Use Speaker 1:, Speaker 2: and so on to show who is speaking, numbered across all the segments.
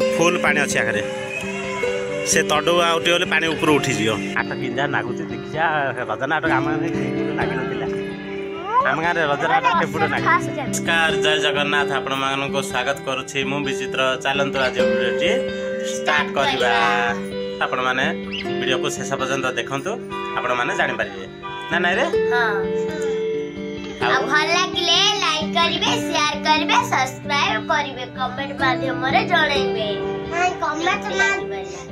Speaker 1: Full पानी अच्छे आखिर से तडू आउटी गले पानी ऊपर उठीजी आट किंजा नागुची देखिया रजनाटक आम लगी ना आम गाँव रजनाटक केपटे ना नमस्कार जय जगन्नाथ आपण मानको स्वागत करुछि मु विचित्र चलंतु आज वीडियोटी स्टार्ट करबा आपण माने वीडियो को शेष पर्यंत देखंतु आपण माने जानि पारिबे ना नै रे हां आ
Speaker 2: भल लागले लाइक करिवे शेयर करिवे सब्सक्राइब करिवे कमेंट माध्यम रे जणाइबे हां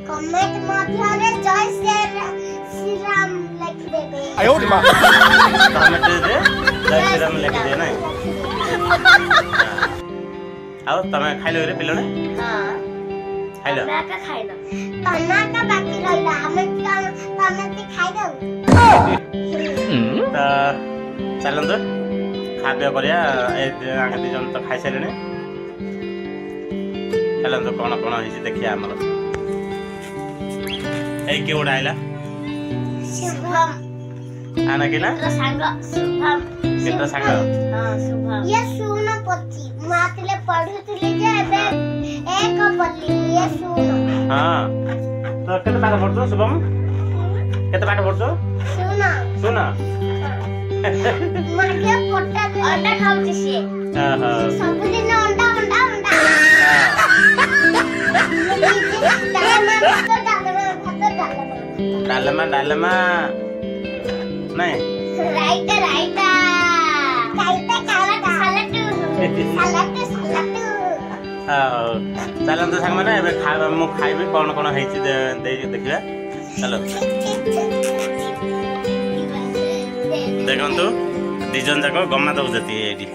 Speaker 2: कमेंट माध्यम रे जय श्री राम लिख देबे
Speaker 1: आयो रे मां कमेंट रे जय श्री राम लिख दे नै आओ तमे खाइलो रे पिलोने हां खाइलो ना का खाइलो तना का बाकी रहला हमें तमे खाइ दऊ त चलन तो खाद्य करिया आगे दी जन तो खाइ सारे चलन तो कौन कौन है देखिए आम के उड़ा आइला शुभम आना कि ना संग शुभम केटा संग हां शुभम
Speaker 2: ये सुन पति मातले पढुतले जे एबे एक पल्ली ये सुन
Speaker 1: हां तो केते पाठ पढछो शुभम केते पाठ पढछो सुन
Speaker 2: माके पोटा अंडा खाउछि से
Speaker 1: हां
Speaker 2: सब दिन अंडा
Speaker 1: डालमा नहीं
Speaker 2: राइट
Speaker 1: चलन तो सांग माने एबे खाइबा मु खाइबे कोन कोन हेछि दे देखिबा चलो देखंतु दिजन जाको गम्मा दउ जति एडी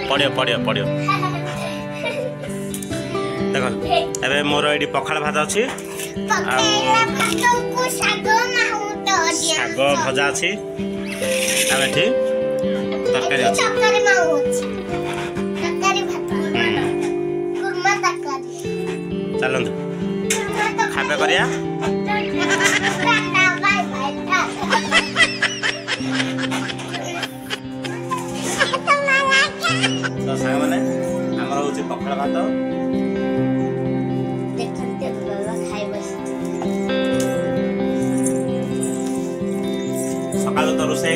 Speaker 1: पड़ियो देखो एबे मोर एडी पखाल भात अछि साग भजा अछि आबे ठीक तरकारी अछि
Speaker 2: तरकारी माउ अछि तरकारी भात कुरमा तरकारी
Speaker 1: चलन खाबे करिया तो सांग माने हमर होछि पखाल भात
Speaker 2: देखते बाबा खाइ बस
Speaker 1: सकाल तो रोसे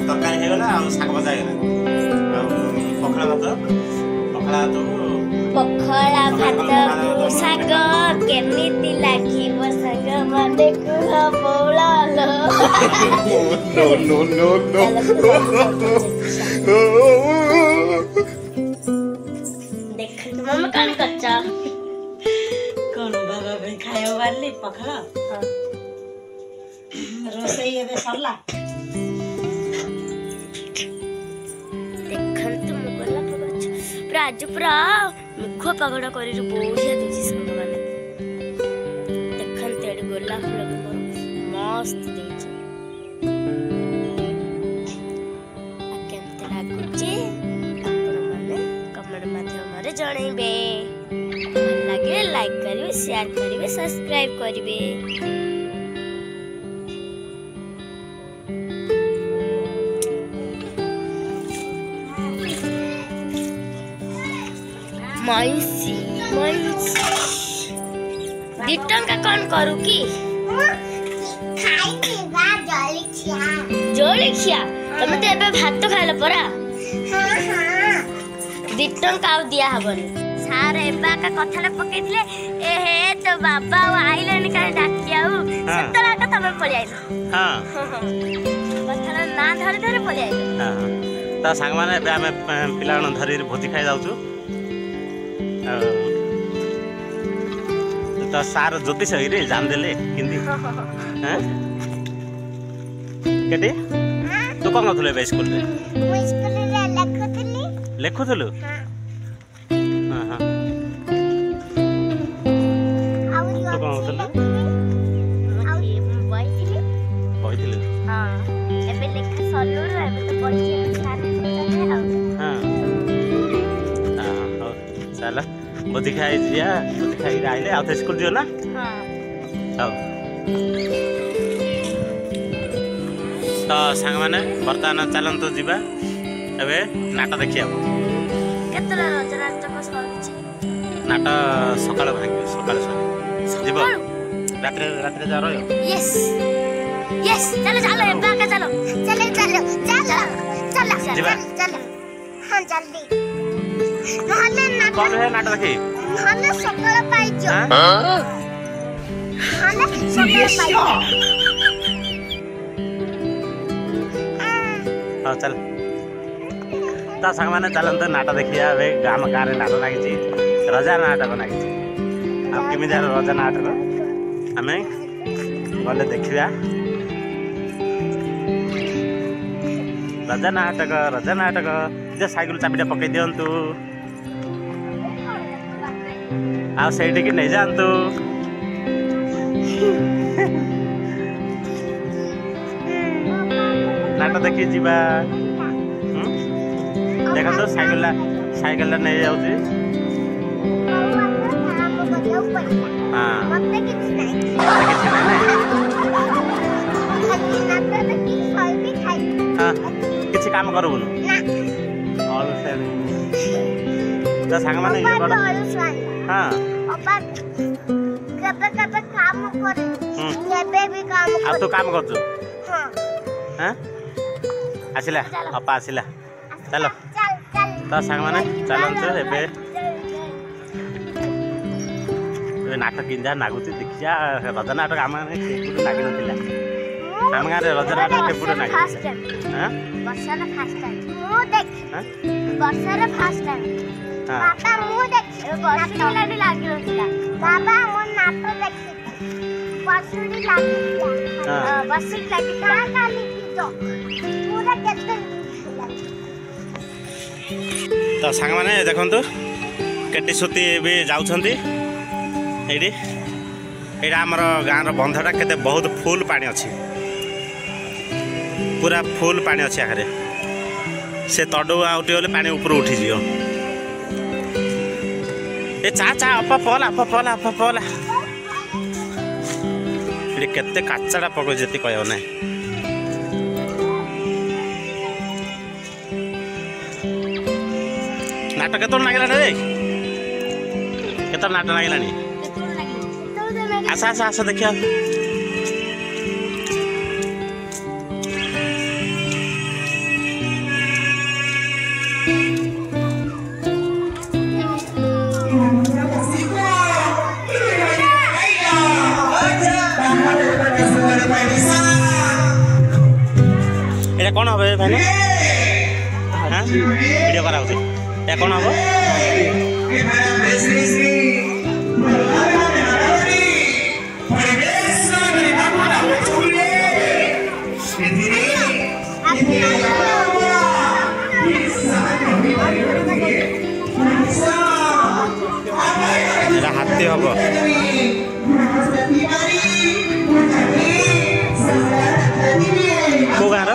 Speaker 1: तरकारी हे गला आ साग भजा हे गला आ पखाल भात
Speaker 2: साग केमिति लागिबो साग माने कुहा बोलालो देखत मम्मा कान कच्चा
Speaker 3: कौन बाबा भाई खायो वाली पखला रोसई एबे सरला
Speaker 2: देखत मुगला पगछ पूरा आज पूरा मुख पगड़ा करी बोढिया दिछि संग माने देखत एडी गोला फुल मस्त दिछि आ केमते लागुछि आपण माने कमेंट माध्यम रे जणाइबे भल लागे लाइक करिवे शेयर करिवे सब्सक्राइब करिवे माइसी दिटंका कौन करू की खाई बा जलिखिया तमे तो एबे भात खाइला परा हां दिटंका आ दिया हबनी सार एबा का कथाले पकेइथिले ए हे तो बाबा आइलेन का डाकियाउ सतरा का तमे पळि आइलो
Speaker 1: हां
Speaker 2: कथाले ना धरे पळि आइलो
Speaker 1: हां ता सांग माने एबे हमें पिलाण धरी भोजी खाइ जाउछु तो सार ज्योतिष रे जान देले हिंदी हैं केटी तू कौन गथुले बे स्कूल रे लेखुथलु हां हां तू कौन गथुले बइथिलु
Speaker 2: हां एबे लेख सल्लू रे एबे तो पढि सार
Speaker 1: हां हां चला बुद्धि खाई दिया बुद्धि खाई आइले आ तो स्कूल दियो ना हां तो सांग माने बर्तमान चलन तो जीवा ଏବେ ନାଟ ଦେଖିବାକୁ
Speaker 2: କେତେଟା ରଜ ନାଟକ ସରୁଛି?
Speaker 1: ନାଟ ସକାଳେ ଭାଙ୍ଗିବ ସକାଳେ ଯିବ ରାତିରେ ଯା ରହିବ।
Speaker 2: यस यस चलो चलो एब्बा का चलो चलो चलो चलो चलो
Speaker 1: ଯିବା
Speaker 2: चलो हां जल्दी नहले नाटक
Speaker 1: କଣ ହେ ନାଟ ଦେଖି
Speaker 2: नहले सकाळ पाइजो नहले सकाळ पाइजो
Speaker 1: ହଁ ଚାଲ ତା ସାଙ୍ଗମାନେ ଚାଲନ୍ତୁ ନାଟ ଦେଖିବା ଏବେ ଆମ ଗାଁରେ ନାଟ ଲାଗିଛି ରଜା ନାଟକ ଲାଗିଛି ଆଉ କେମିତି ରଜା ନାଟକ ଆମେ ଗଲେ ଦେଖିବା ରଜା ନାଟକ ଯେ ସାଇକେଲ ଚାବିଟା ପକେଇ ଦିଅନ୍ତୁ ଆଉ ସେଇଠିକି ନେଇଯାଆନ୍ତୁ ନାଟ ଦେଖି ଯିବା ଦେଖନ୍ତୁ ସାଇକେଲଟା ନେଇଯାଉଛି ହଁ କିଛି ନାହିଁ କିଛି କାମ କରିବୁନୁ ତ ସାଙ୍ଗମାନେ ଇଏ କର ହଁ ଆଉ ତୁ କାମ କରୁଛୁ ହଁ ଆସିଲା ଅପା ଆସିଲା ଚାଲ ତ ସାଙ୍ଗମାନେ ଚାଲନ୍ତୁ ଏବେ ନାଟ କିନ୍ଧା ନାଗୁଛି ଦେଖିବା ରଜ ନାଟକ ଆମ ଗାଁରେ କେଉଁଠି ଲାଗିନଥିଲା ଆମ ଗାଁରେ ରଜ ନାଟକ କେଉଁଠି ଲାଗିଥିଲା ତ ସାଙ୍ଗମାନେ ଦେଖନ୍ତୁ କେଟି ସୁତି ବି ଯାଉଛନ୍ତି ଏଇଠି ଏଇଟା ଆମର ଗାଁର ବନ୍ଧଟା କେତେ ବହୁତ ଫୁଲ ପାଣି ଅଛି ପୁରା ଫୁଲ ପାଣି ଅଛି ଆଖରେ ସେ ତଡ଼ୁ ଆଉ ଟିକେ ଗଲେ ପାଣି ଉପରୁ ଉଠିଯିବ ଏ ଚା ଅପ ପଲା ଏଠି କେତେ କାଚଟା ପକଉଛି ଯେତିକି କହିବ ନାହିଁ ନାଟ କେତେବେଳେ ଲାଗିଲାଣି ରେ କେତେବେଳେ ନାଟ ଲାଗିଲାଣି ଆସ ଦେଖିବା এটা কোন হবে ভাইনা হ্যাঁ ভিডিও করা হচ্ছে এটা কোন হবে এটা হাতি হব କୋଉ ଗାଁର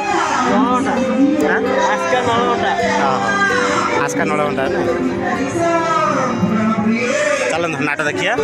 Speaker 1: ଆସ୍କା ନଳଗଣ୍ଡା ଚାଲନ୍ତୁ ନାଟ ଦେଖିବା